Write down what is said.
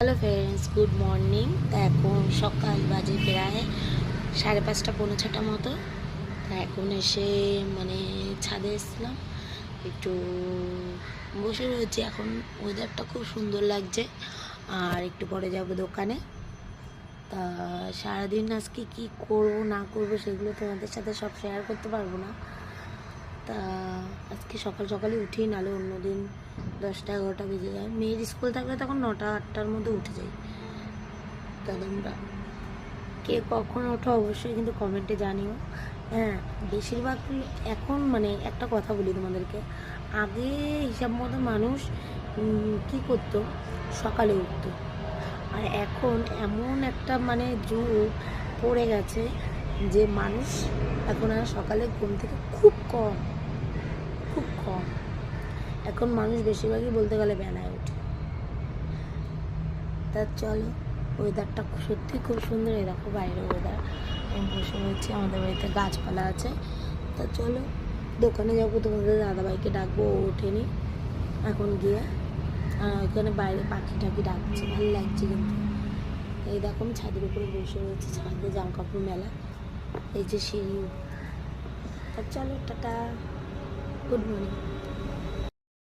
Hello friends, good morning. এখন সকাল বাজে প্রায় 5:30 পৌনে 6টার মতো। তা এখন এসে ছাদে এসেছিলাম, একটু বসে রয়েছি। এখন ওয়েদারটা খুব সুন্দর লাগছে। আর একটু পরে যাব দোকানে। তা সারাদিন আজকে কি করব না করব সেগুলো তোমাদের সাথে সব শেয়ার করতে পারবো না। তা আজকে সকাল সকালে উঠি, নাহলে অন্যদিন 10টা 11টা বেজে যায়। মেয়ের স্কুল থাকলে তখন 9টা 8টার মধ্যে উঠে যাই। তা তোমরা কে কখন ওঠো অবশ্যই কিন্তু কমেন্টে জানিও। হ্যাঁ, বেশিরভাগ এখন একটা কথা বলি তোমাদেরকে। আগে হিসাব মতো মানুষ কী করতো, সকালে উঠতো। আর এখন এমন একটা যুগ পড়ে গেছে যে মানুষ এখন আর সকালে ঘুম থেকে খুব কম। এখন মানুষ বেশিরভাগই বলতে গেলে বেলায় ওঠে। তা চলো, ওয়েদারটা সত্যি খুব সুন্দর। এই দেখো বাইরে ওয়েদার। আমি বসে রয়েছি, আমাদের বাড়িতে গাছপালা আছে। তা চলো দোকানে যাবো, তোমাদের দাদাভাইকে ডাকবো, ও ওঠেনি এখন গিয়ে। এখানে বাইরে পাখি টাখি ডাকছে, ভালো লাগছে কিন্তু। এই দেখো আমি ছাদের উপরে বসে রয়েছি, ছাদে জামা কাপড় মেলা। এই যে সিঁড়ি। তা চলো, টাটা, গুড মর্নিং।